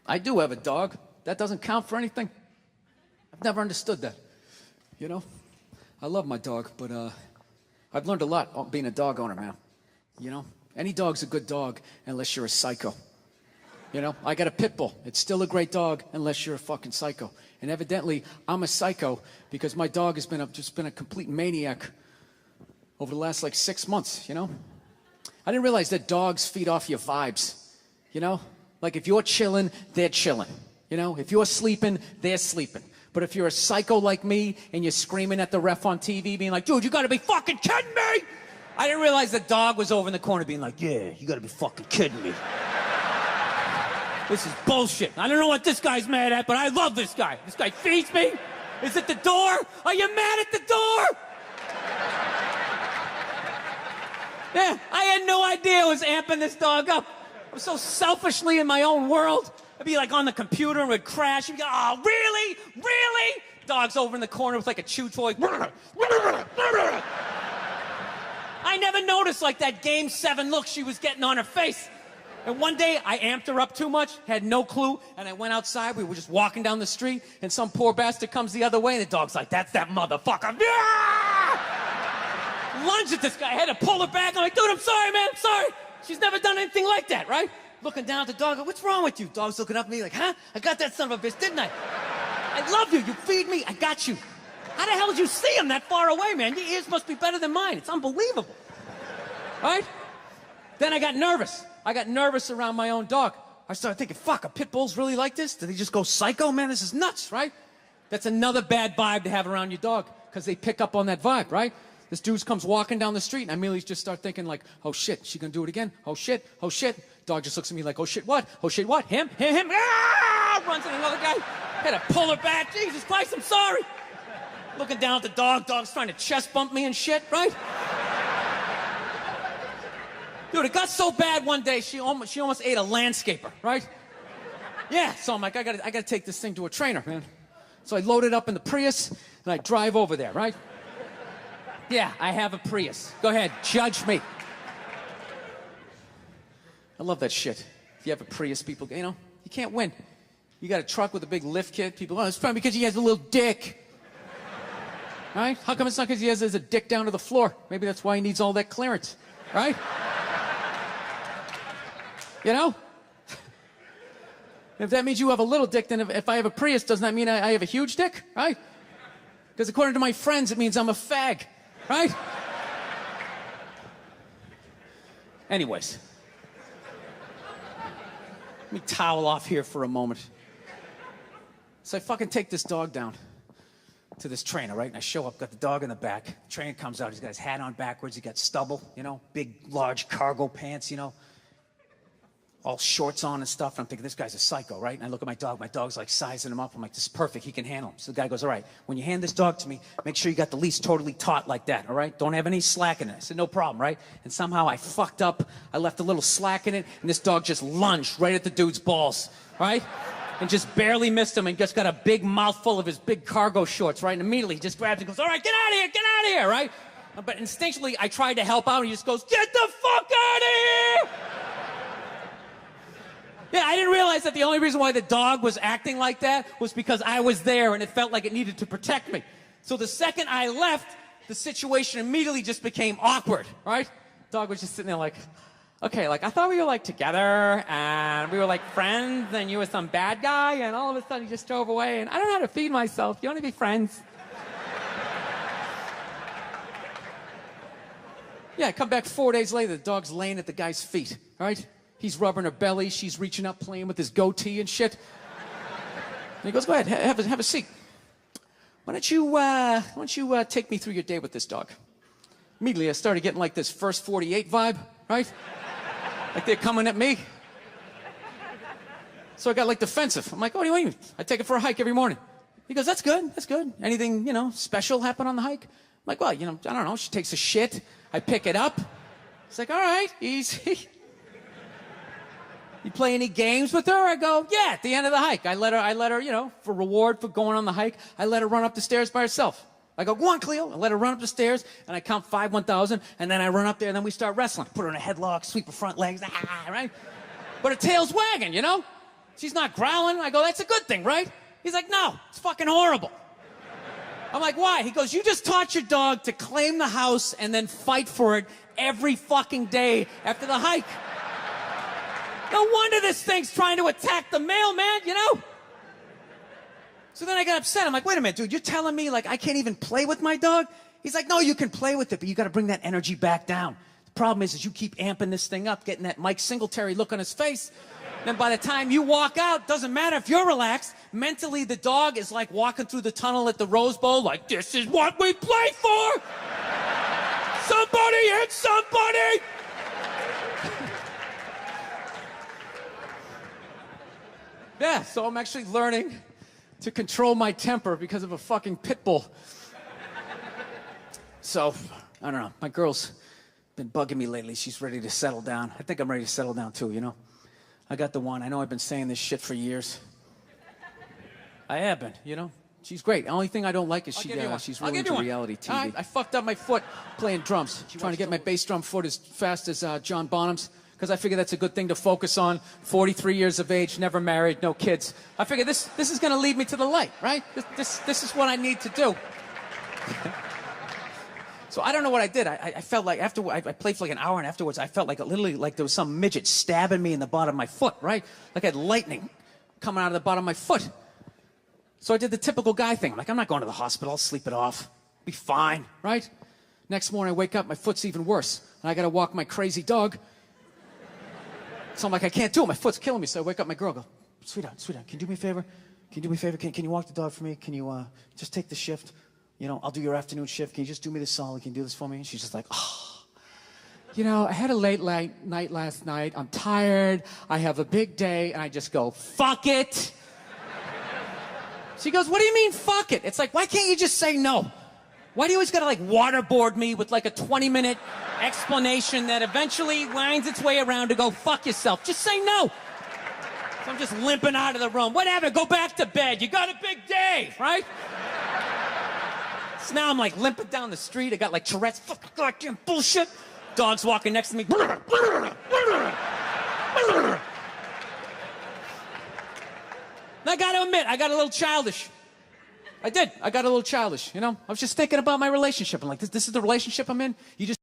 I do have a dog. That doesn't count for anything. I've never understood that. You know? I love my dog, but I've learned a lot being a dog owner, man. You know? Any dog's a good dog unless you're a psycho. You know? I got a pit bull. It's still a great dog unless you're a fucking psycho. And evidently, I'm a psycho because my dog has just been a complete maniac over the last, 6 months, you know? I didn't realize that dogs feed off your vibes, you know? Like, if you're chilling, they're chilling, you know? If you're sleeping, they're sleeping. But if you're a psycho like me and you're screaming at the ref on TV being like, dude, you gotta be fucking kidding me! I didn't realize the dog was over in the corner being like, yeah, you gotta be fucking kidding me. This is bullshit. I don't know what this guy's mad at, but I love this guy. This guy feeds me. Is it the door? Are you mad at the door? Yeah, I had no idea I was amping this dog up. I'm so selfishly in my own world. I'd be on the computer and would crash. And be like, oh, really? Really? Dog's over in the corner with a chew toy. I never noticed that Game 7 look she was getting on her face. And one day I amped her up too much, had no clue, and I went outside. We were just walking down the street, and some poor bastard comes the other way, and the dog's like, that's that motherfucker. Lunged at this guy. I had to pull her back. I'm like, dude, I'm sorry, man. I'm sorry. She's never done anything like that, right? Looking down at the dog, what's wrong with you? Dog's looking up at me like, huh? I got that son of a bitch, didn't I? I love you. You feed me. I got you. How the hell did you see him that far away, man? Your ears must be better than mine. It's unbelievable. Right? Then I got nervous. I got nervous around my own dog. I started thinking, fuck, are pit bulls really like this? Do they just go psycho? Man, this is nuts, right? That's another bad vibe to have around your dog because they pick up on that vibe, right? This dude comes walking down the street and I immediately just start thinking oh shit, she gonna do it again? Oh shit, oh shit. Dog just looks at me like, oh shit, what? Oh shit, what? Him? Ah! Runs at another guy. Had to pull her back. Jesus Christ, I'm sorry. Looking down at the dog. Dog's trying to chest bump me and shit, right? Dude, it got so bad one day, she almost ate a landscaper, right? Yeah, so I'm like, I gotta take this thing to a trainer, man. So I load it up in the Prius, and I drive over there, right? Yeah, I have a Prius. Go ahead, judge me. I love that shit. If you have a Prius, people, you can't win. You got a truck with a big lift kit, people, it's probably because he has a little dick. Right? How come it's not because he has a dick down to the floor? Maybe that's why he needs all that clearance, right? You know? If that means you have a little dick, then if I have a Prius, doesn't that mean I have a huge dick? Right? Because according to my friends, it means I'm a fag. Right? Anyways. Let me towel off here for a moment. So I fucking take this dog down to this trainer, right? And I show up, got the dog in the back. The trainer comes out, he's got his hat on backwards, he got stubble, big, large cargo pants, all shorts on and stuff. And I'm thinking, this guy's a psycho, right? And I look at my dog's sizing him up. I'm like, this is perfect, he can handle him. So the guy goes, all right, when you hand this dog to me, make sure you got the leash totally taut like that, all right? Don't have any slack in it. I said, no problem, right? And somehow I fucked up, I left a little slack in it, and this dog just lunged right at the dude's balls, right? And just barely missed him and just got a big mouthful of his big cargo shorts, right? And immediately he just grabs and goes, all right, get out of here, right? But instinctually, I tried to help out, and he just goes, get the fuck out of here! Yeah, I didn't realize that the only reason why the dog was acting like that was because I was there and it felt like it needed to protect me. So the second I left, the situation immediately just became awkward, right? Dog was just sitting there like, okay, I thought we were together and we were friends and you were some bad guy and all of a sudden you just drove away and I don't know how to feed myself. You want to be friends? Yeah, I come back 4 days later, the dog's laying at the guy's feet, right? He's rubbing her belly. She's reaching up, playing with his goatee and shit. And he goes, go ahead, have a seat. Why don't you take me through your day with this dog? Immediately, I started getting this First 48 vibe, right? Like they're coming at me. So I got defensive. I'm like, oh, what do you mean? I take it for a hike every morning. He goes, that's good. Anything, special happen on the hike? I'm like, well, I don't know. She takes a shit. I pick it up. It's like, all right, easy. You play any games with her? I go, yeah, at the end of the hike. I let her, for reward for going on the hike, I let her run up the stairs by herself. I go, go on, Cleo. I let her run up the stairs, and I count 5, 1,000, and then I run up there, and then we start wrestling. Put her in a headlock, sweep her front legs, right? But her tail's wagging, She's not growling. I go, that's a good thing, right? He's like, no, it's fucking horrible. I'm like, why? He goes, you just taught your dog to claim the house and then fight for it every fucking day after the hike. No wonder this thing's trying to attack the mailman, you know? So then I got upset. I'm like, wait a minute, dude, you're telling me, like, I can't even play with my dog? He's like, no, you can play with it, but you got to bring that energy back down. The problem is you keep amping this thing up, getting that Mike Singletary look on his face. Then by the time you walk out, doesn't matter if you're relaxed. Mentally, the dog is like walking through the tunnel at the Rose Bowl, like, this is what we play for! Somebody hit somebody! Yeah, so I'm actually learning to control my temper because of a fucking pit bull. So, I don't know, my girl's been bugging me lately. She's ready to settle down. I think I'm ready to settle down too, you know? I got the one. I know I've been saying this shit for years. I have been, you know? She's great. The only thing I don't like is she's really into reality TV. I fucked up my foot playing drums, trying to get my bass drum foot as fast as John Bonham's, because I figure that's a good thing to focus on. 43 years of age, never married, no kids. I figure this is going to lead me to the light, right? This is what I need to do. So I don't know what I did. I felt like after I played for like an hour, and afterwards I felt like literally like there was some midget stabbing me in the bottom of my foot, right? Like I had lightning coming out of the bottom of my foot. So I did the typical guy thing. I'm like, I'm not going to the hospital. I'll sleep it off. Be fine, right? Next morning I wake up, my foot's even worse. And I got to walk my crazy dog. So I'm like, I can't do it. My foot's killing me. So I wake up my girl, go, sweetheart, can you do me a favor? Can you do me a favor? Can you walk the dog for me? Can you just take the shift? You know, I'll do your afternoon shift. Can you just do me this solid? Can you do this for me? And she's just like, oh, you know, I had a late night last night. I'm tired. I have a big day. And I just go, fuck it. She goes, what do you mean, fuck it? It's like, why can't you just say no? Why do you always gotta like waterboard me with like a 20-minute explanation that eventually winds its way around to go, fuck yourself? Just say no. So I'm just limping out of the room. Whatever, go back to bed. You got a big day, right? So now I'm like limping down the street. I got like Tourette's. Fucking goddamn bullshit. Dog's walking next to me. And I gotta admit, I got a little childish. I did. I got a little childish, you know? I was just thinking about my relationship. I'm like, this is the relationship I'm in? You just